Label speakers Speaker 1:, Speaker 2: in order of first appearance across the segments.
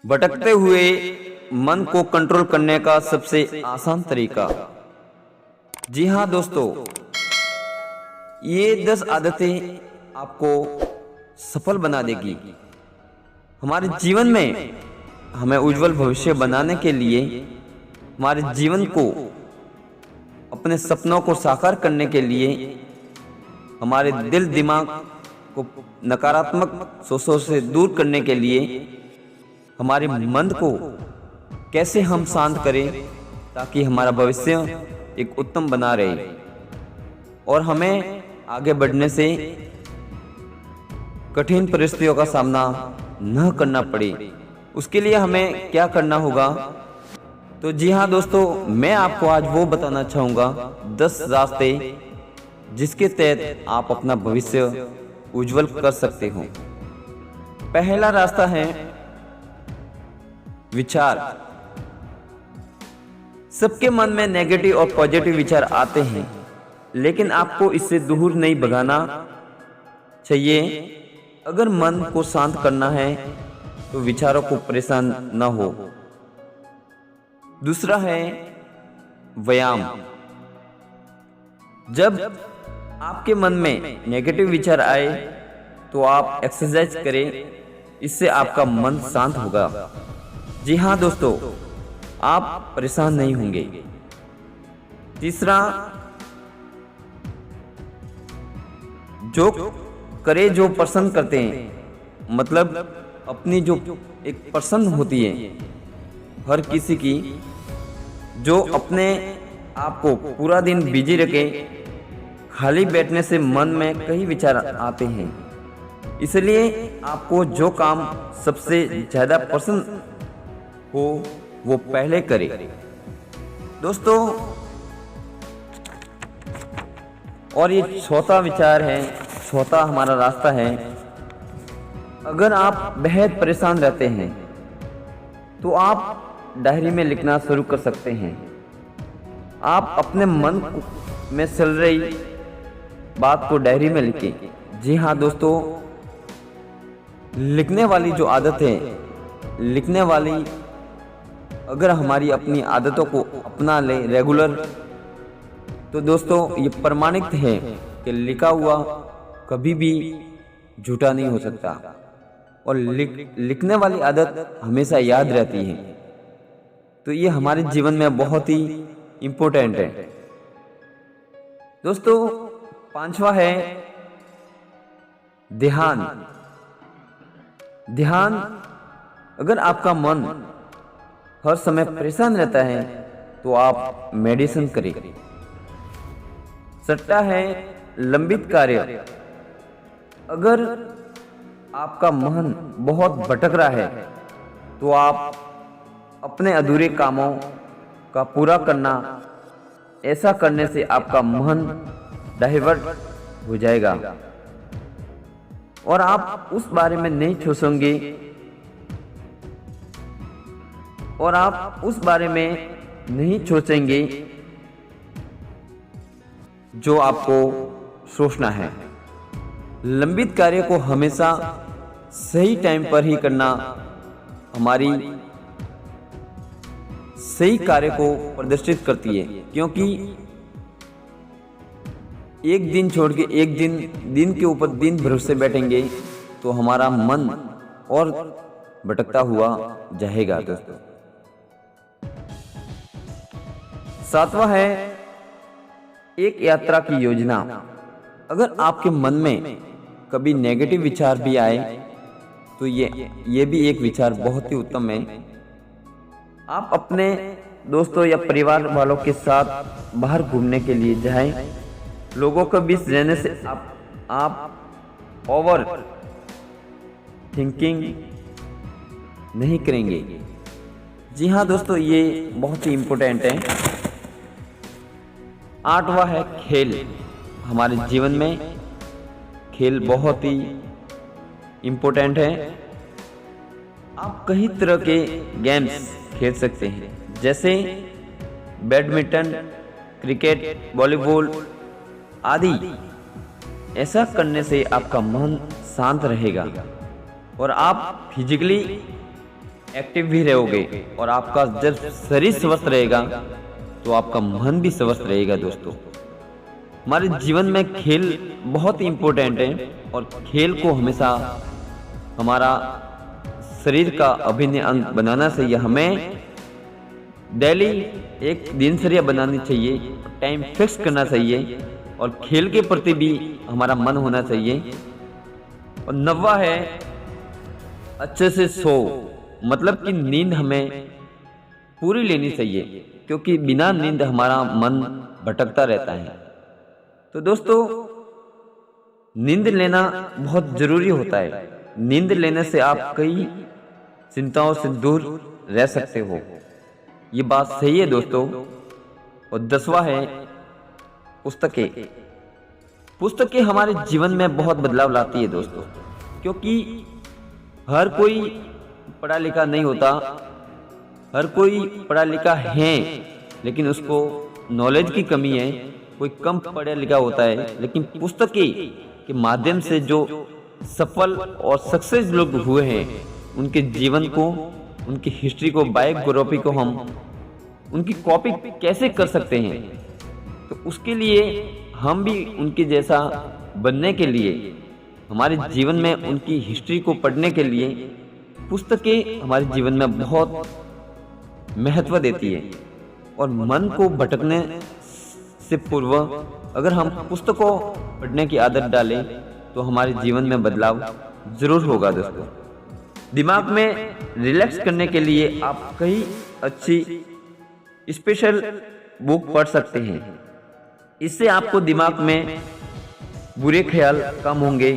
Speaker 1: भटकते हुए मन को कंट्रोल करने का सबसे आसान तरीका। जी हाँ दोस्तों, ये 10 आदतें आपको सफल बना देगी। हमारे जीवन में हमें उज्जवल भविष्य बनाने के लिए, हमारे जीवन को अपने सपनों को साकार करने के लिए, हमारे दिल दिमाग को नकारात्मक सोचों से दूर करने के लिए, हमारे मन को कैसे हम शांत करें ताकि हमारा भविष्य एक उत्तम बना रहे और हमें आगे बढ़ने से कठिन परिस्थितियों का सामना न करना पड़े, उसके लिए हमें क्या करना होगा। तो जी हाँ दोस्तों, मैं आपको आज वो बताना चाहूँगा 10 रास्ते जिसके तहत आप अपना भविष्य उज्जवल कर सकते हो। पहला रास्ता है विचार। सबके मन में नेगेटिव और पॉजिटिव विचार आते हैं, लेकिन आपको इससे दूर नहीं भगाना चाहिए। अगर मन को शांत करना है तो विचारों को परेशान न हो। दूसरा है व्यायाम। जब आपके मन में नेगेटिव विचार आए तो आप एक्सरसाइज करें, इससे आपका मन शांत होगा। जी हाँ दोस्तों, आप परेशान नहीं होंगे। तीसरा, जो करे जो पसंद करते हैं, मतलब अपनी जो एक पसंद होती है हर किसी की, जो अपने आप को पूरा दिन बिजी रखे, खाली बैठने से मन में कई विचार आते हैं। इसलिए आपको जो काम सबसे ज़्यादा पसंद हो वो पहले करें। दोस्तों, और ये चौथा विचार है, चौथा हमारा रास्ता है। अगर आप बेहद परेशान रहते हैं तो आप डायरी में लिखना शुरू कर सकते हैं। आप अपने मन में चल रही बात को डायरी में लिखें। जी हाँ दोस्तों, लिखने वाली जो आदत है, लिखने वाली अगर हमारी अपनी आदतों को अपना ले रेगुलर, तो दोस्तों ये प्रमाणित है कि लिखा हुआ कभी भी झूठा नहीं हो सकता और लिखने वाली आदत हमेशा याद रहती है। तो ये हमारे जीवन में बहुत ही इम्पोर्टेंट है। दोस्तों, पांचवा है ध्यान। ध्यान, अगर आपका मन हर समय परेशान रहता है तो आप मेडिटेशन करें। छठा है लंबित कार्य। अगर आपका मन बहुत भटक रहा है तो आप अपने अधूरे कामों का पूरा करना, ऐसा करने से आपका मन डाइवर्ट हो जाएगा और आप उस बारे में नहीं सोचेंगे जो आपको सोचना है। लंबित कार्य को हमेशा सही टाइम पर ही करना हमारी सही कार्य को प्रदर्शित करती है, क्योंकि एक दिन छोड़ के एक दिन के ऊपर दिन भरोसे बैठेंगे तो हमारा मन और भटकता हुआ जाएगा। दोस्तों, सातवां है एक यात्रा की योजना। अगर आपके मन में कभी नेगेटिव विचार भी आए तो ये भी एक विचार बहुत ही उत्तम है। आप अपने दोस्तों या परिवार वालों के साथ बाहर घूमने के लिए जाएं। लोगों के बीच रहने से आप ओवर थिंकिंग नहीं करेंगे। जी हाँ दोस्तों, ये बहुत ही इम्पोर्टेंट है। आठवां है खेल। हमारे जीवन में खेल बहुत ही इम्पोर्टेंट है। आप कई तरह के गेम्स खेल सकते हैं, जैसे बैडमिंटन, क्रिकेट, वॉलीबॉल आदि। ऐसा करने से आपका मन शांत रहेगा और आप फिजिकली एक्टिव भी रहोगे और आपका जब शरीर स्वस्थ रहेगा तो आपका मन भी स्वस्थ रहेगा दोस्तों। हमारे जीवन में खेल बहुत ही इम्पोर्टेंट है और खेल को हमेशा हमारा शरीर का अभिन्न अंग बनाना चाहिए। हमें डेली एक दिनचर्या बनानी चाहिए, टाइम फिक्स करना चाहिए और खेल के प्रति भी हमारा मन होना चाहिए। और 9वां है अच्छे से सो, मतलब कि नींद हमें पूरी लेनी चाहिए, क्योंकि बिना नींद हमारा मन भटकता रहता है। तो दोस्तों नींद लेना बहुत जरूरी होता है। नींद लेने से आप कई चिंताओं से दूर रह सकते हो, ये बात सही है दोस्तों। और 10वां है पुस्तकें। पुस्तकें हमारे जीवन में बहुत बदलाव लाती है दोस्तों, क्योंकि हर कोई पढ़ा लिखा नहीं होता, हर कोई पढ़ा लिखा है लेकिन उसको नॉलेज की कमी है। कोई कम पढ़ा लिखा होता है, लेकिन पुस्तकें के माध्यम से जो सफल और सक्सेस लोग हुए हैं उनके जीवन को, उनकी हिस्ट्री को, बायोग्राफी को हम उनकी कॉपी कैसे कर सकते हैं। तो उसके लिए हम भी उनके जैसा बनने के लिए, हमारे जीवन में उनकी हिस्ट्री को पढ़ने के लिए पुस्तकें हमारे जीवन में बहुत महत्व देती है। और मन को भटकने से पूर्व अगर हम पुस्तकों पढ़ने की आदत डालें तो हमारे जीवन में बदलाव जरूर होगा दोस्तों। दिमाग में रिलैक्स करने के लिए आप कई अच्छी स्पेशल बुक पढ़ सकते हैं। इससे आपको दिमाग में बुरे ख्याल कम होंगे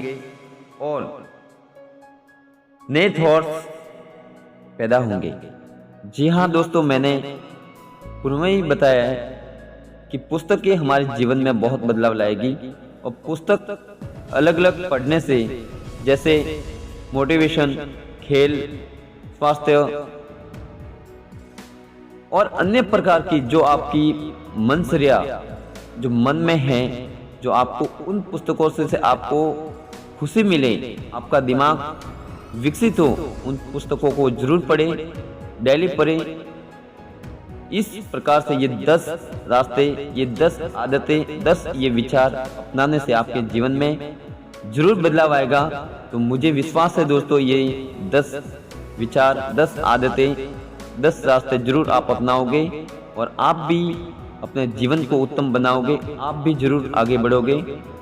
Speaker 1: और नए थॉट्स पैदा होंगे। जी हाँ दोस्तों, मैंने पूर्व में ही बताया है कि पुस्तकें हमारे जीवन में बहुत बदलाव लाएगी। और पुस्तक अलग अलग पढ़ने से, जैसे मोटिवेशन, खेल, स्वास्थ्य और अन्य प्रकार की जो आपकी मनचर्या जो मन में है, जो आपको उन पुस्तकों से आपको खुशी मिले, आपका दिमाग विकसित हो, उन पुस्तकों को जरूर पढ़ें, डेली पढ़ें। इस प्रकार से ये 10 रास्ते, ये 10 आदतें, 10 ये विचार अपनाने से आपके जीवन में जरूर बदलाव आएगा। तो मुझे विश्वास है दोस्तों, ये 10 विचार, 10 आदतें, 10 रास्ते जरूर आप अपनाओगे और आप भी अपने जीवन को उत्तम बनाओगे, आप भी जरूर आगे बढ़ोगे।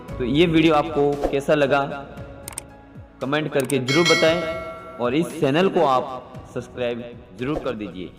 Speaker 1: तो ये वीडियो आपको कैसा लगा कमेंट करके जरूर बताएं और इस चैनल को आप सब्सक्राइब जरूर कर दीजिए।